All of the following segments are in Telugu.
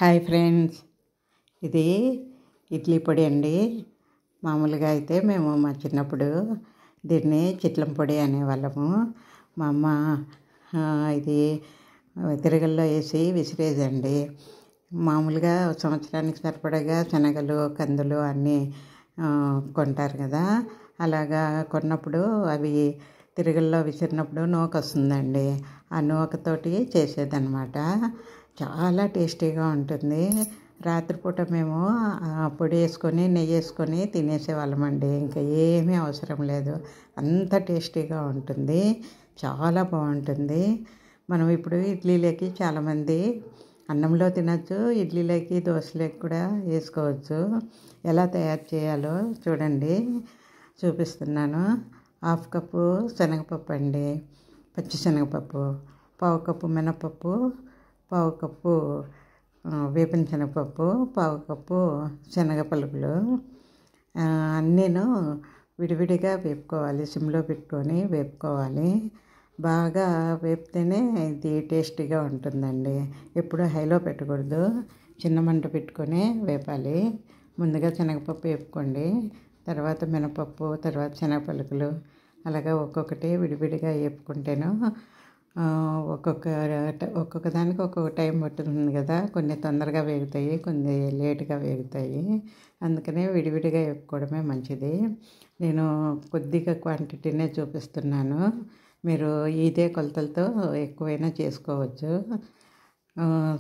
హాయ్ ఫ్రెండ్స్, ఇది ఇడ్లీ పొడి అండి. మామూలుగా అయితే మేము మా చిన్నప్పుడు దీన్ని చిట్లం పొడి అనేవాళ్ళము. మా అమ్మ ఇది తిరగల్లో వేసి విసిరేదండి. మామూలుగా సంవత్సరానికి సరిపడగా శనగలు కందులు అన్నీ కొంటారు కదా, అలాగా కొన్నప్పుడు అవి తిరగల్లో విసిరినప్పుడు నూక వస్తుందండి. ఆ నూకతోటి చేసేదన్నమాట. చాలా టేస్టీగా ఉంటుంది. రాత్రిపూట మేము పొడి వేసుకొని నెయ్యి వేసుకొని తినేసేవాళ్ళమండి. ఇంకా ఏమీ అవసరం లేదు, అంత టేస్టీగా ఉంటుంది, చాలా బాగుంటుంది. మనం ఇప్పుడు ఇడ్లీలోకి చాలామంది అన్నంలో తినచ్చు, ఇడ్లీలోకి దోశలోకి కూడా వేసుకోవచ్చు. ఎలా తయారు చేయాలో చూడండి, చూపిస్తున్నాను. 1/2 కప్పు శనగపప్పు అండి, పచ్చిశనగపప్పు, 1/4 కప్పు మినపప్పు, 1/4 కప్పు వేపిన శనగపప్పు, 1/4 కప్పు శనగ పలుకులు. అన్నీను విడివిడిగా వేపుకోవాలి, సిమ్లో పెట్టుకొని వేపుకోవాలి. బాగా వేపితేనే ఇది టేస్టీగా ఉంటుందండి. ఎప్పుడు హైలో పెట్టకూడదు, చిన్న మంట పెట్టుకొని వేపాలి. ముందుగా శనగపప్పు వేపుకోండి, తర్వాత మినపప్పు, తర్వాత శనగ పలుకులు, అలాగా ఒక్కొక్కటి విడివిడిగా వేపుకుంటేను ఒక్కొక్క దానికి ఒక్కొక్క టైం పడుతుంది కదా. కొన్ని తొందరగా వేగుతాయి, కొన్ని లేటుగా వేగుతాయి. అందుకనే విడివిడిగా వేపుకోవడమే మంచిది. నేను కొద్దిగా క్వాంటిటీనే చూపిస్తున్నాను, మీరు ఇదే కొలతలతో ఎక్కువైనా చేసుకోవచ్చు.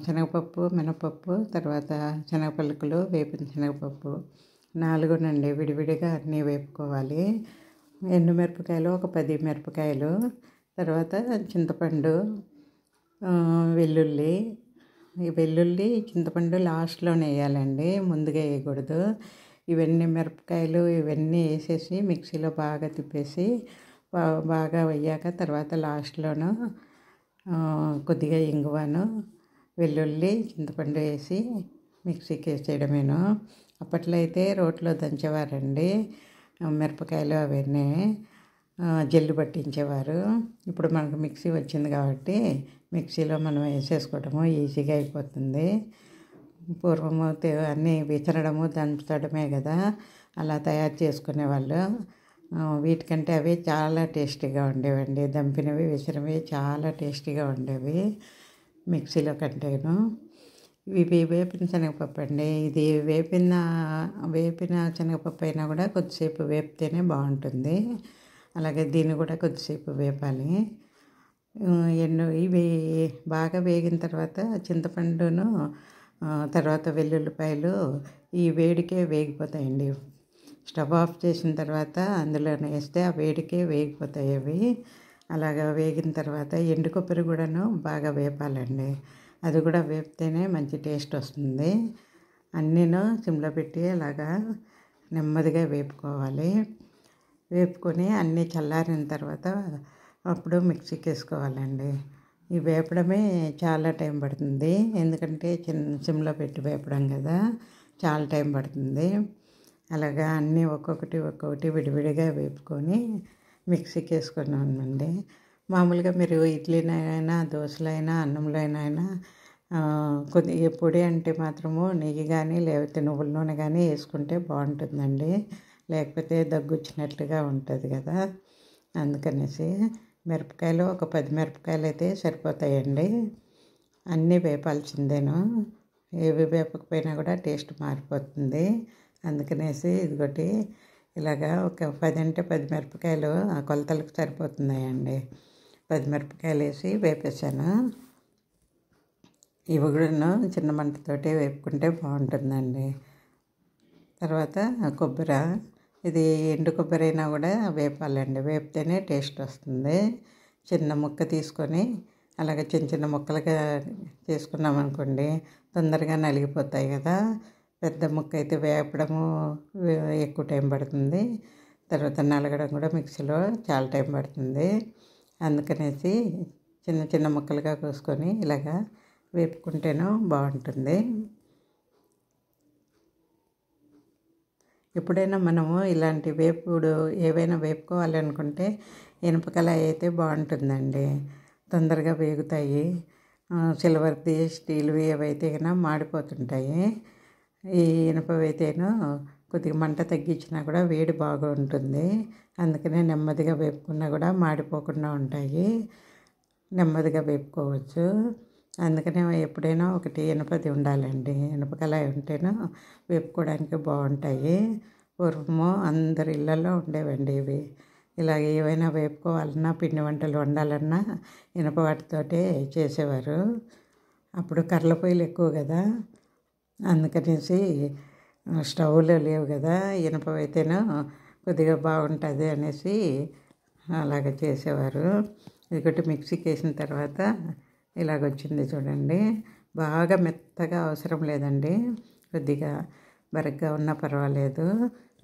శనగపప్పు, మినపప్పు, తర్వాత శనగ పలుకులు, వేపిన శనగపప్పు 4నండి విడివిడిగా అన్నీ వేపుకోవాలి. ఎండుమిరపకాయలు ఒక 10 మిరపకాయలు, తర్వాత చింతపండు, వెల్లుల్లి. ఈ వెల్లుల్లి చింతపండు లాస్ట్లోనే వేయాలండి, ముందుగా వేయకూడదు. ఇవన్నీ మిరపకాయలు ఇవన్నీ వేసేసి మిక్సీలో బాగా తిప్పేసి బాగా వేయాక తర్వాత లాస్ట్లోనూ కొద్దిగా ఇంగువను, వెల్లుల్లి, చింతపండు వేసి మిక్సీకి వేసేయడమేను. అప్పట్లో అయితే రోట్లో దంచేవారండి మిరపకాయలు, అవన్నీ జల్లు పట్టించేవారు. ఇప్పుడు మనకు మిక్సీ వచ్చింది కాబట్టి మిక్సీలో మనం వేసేసుకోవడము ఈజీగా అయిపోతుంది. పూర్వము అన్నీ విసరడము దంచడమే కదా, అలా తయారు చేసుకునేవాళ్ళు. వీటికంటే అవి చాలా టేస్టీగా ఉండేవండి. దంపినవి విసిరినవి చాలా టేస్టీగా ఉండేవి మిక్సీలో కంటేను. ఇవి వేపిన శనగపప్పు అండి. ఇది వేపిన శనగపప్పు అయినా కూడా కొద్దిసేపు వేపితేనే బాగుంటుంది. అలాగే దీన్ని కూడా కొద్దిసేపు వేపాలి. ఇవి బాగా వేగిన తర్వాత చింతపండును, తర్వాత వెల్లుల్లిపాయలు ఈ వేడికే వేగిపోతాయండి. స్టవ్ ఆఫ్ చేసిన తర్వాత అందులోనే వేస్తే ఆ వేడికే వేగిపోతాయి అవి. అలాగా వేగిన తర్వాత ఎండు కొబ్బరి కూడాను బాగా వేపాలండి, అది కూడా వేపితేనే మంచి టేస్ట్ వస్తుంది. అన్నీను సిమ్లో పెట్టి అలాగా నెమ్మదిగా వేపుకోవాలి. వేపుకొని అన్నీ చల్లారిన తర్వాత అప్పుడు మిక్సీకి వేసుకోవాలండి. ఈ వేపడమే చాలా టైం పడుతుంది, ఎందుకంటే సిమ్లో పెట్టి వేపడం కదా, చాలా టైం పడుతుంది. అలాగా అన్నీ ఒక్కొక్కటి విడివిడిగా వేపుకొని మిక్సీకి వేసుకున్నామండి. మామూలుగా మీరు ఇడ్లీనైనా దోశలైనా అన్నంలో అయినా కొద్దిగా పొడి అంటే మాత్రము నెయ్యి కానీ లేకపోతే నువ్వుల నూనె కానీ వేసుకుంటే బాగుంటుందండి, లేకపోతే దగ్గు వచ్చినట్లుగా ఉంటుంది కదా. అందుకనేసి మిరపకాయలు ఒక 10 మిరపకాయలు అయితే సరిపోతాయండి. అన్నీ వేపాల్సిందేను, ఏవి వేపకపోయినా కూడా టేస్ట్ మారిపోతుంది. అందుకనేసి ఇదిగోటి ఇలాగా ఒక 10 అంటే 10 మిరపకాయలు ఆ కొలతలకు సరిపోతున్నాయండి. 10 మిరపకాయలు వేసి వేపేసాను. ఇవి కూడా చిన్న మంటతోటి వేపుకుంటే బాగుంటుందండి. తర్వాత కొబ్బరి, ఇది ఎండు కొబ్బరి అయినా కూడా వేపాలండి, వేపితేనే టేస్ట్ వస్తుంది. చిన్న ముక్క తీసుకొని అలాగే చిన్న చిన్న ముక్కలుగా చేసుకున్నాం అనుకోండి, తొందరగా నలిగిపోతాయి కదా. పెద్ద ముక్క అయితే వేపడము ఎక్కువ టైం పడుతుంది, తర్వాత నలగడం కూడా మిక్సీలో చాలా టైం పడుతుంది. అందుకనేసి చిన్న చిన్న ముక్కలుగా కోసుకొని ఇలాగా వేపుకుంటేనూ బాగుంటుంది. ఎప్పుడైనా మనము ఇలాంటి వేపుడు ఏవైనా వేపుకోవాలనుకుంటే ఇనుప కళాయి అయితే బాగుంటుందండి, తొందరగా వేగుతాయి. సిల్వర్ది స్టీల్వి అవైతే కన్నా మాడిపోతుంటాయి. ఈ ఇనుపవి అయితేను కొద్దిగా మంట తగ్గించినా కూడా వేడి బాగా ఉంటుంది. అందుకనే నెమ్మదిగా వేపుకున్నా కూడా మాడిపోకుండా ఉంటాయి, నెమ్మదిగా వేపుకోవచ్చు. అందుకనే ఎప్పుడైనా ఒకటి ఇనుపది ఉండాలండి, ఇనుప కళాయి ఉంటేనో వేపుకోవడానికి బాగుంటాయి. పూర్వము అందరి ఇళ్ళల్లో ఉండేవండి ఇవి. ఇలాగ ఏవైనా వేపుకోవాలన్నా పిండి వంటలు వండాలన్నా ఇనుప వాటితోటే చేసేవారు. అప్పుడు కర్రల పొయ్యిలు ఎక్కువ కదా, అందుకనేసి స్టవ్లు లేవు కదా, ఇనుపవి అయితేనో కొద్దిగా బాగుంటుంది అనేసి అలాగ చేసేవారు. ఇదొకటి మిక్సీకి వేసిన తర్వాత ఇలాగొచ్చింది చూడండి. బాగా మెత్తగా అవసరం లేదండి, కొద్దిగా బరగ్గా ఉన్నా పర్వాలేదు.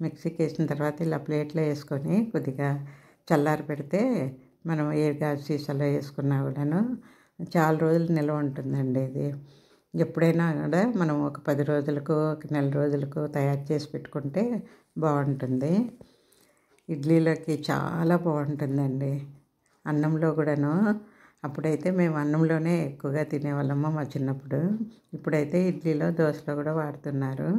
మిక్సీకి వేసిన తర్వాత ఇలా ప్లేట్లో వేసుకొని కొద్దిగా చల్లారి పెడితే మనం ఏ గాజు సీసాలో వేసుకున్నా కూడాను చాలా రోజులు నిల్వ ఉంటుందండి. ఇది ఎప్పుడైనా కూడా మనం ఒక 10 రోజులకు, ఒక నెల రోజులకు తయారు చేసి పెట్టుకుంటే బాగుంటుంది. ఇడ్లీలోకి చాలా బాగుంటుందండి, అన్నంలో కూడాను. అప్పుడైతే మేము అన్నంలోనే ఎక్కువగా తినేవాళ్ళము మా చిన్నప్పుడు. ఇప్పుడైతే ఇడ్లీలో, దోశలో కూడా వాడుతున్నారు.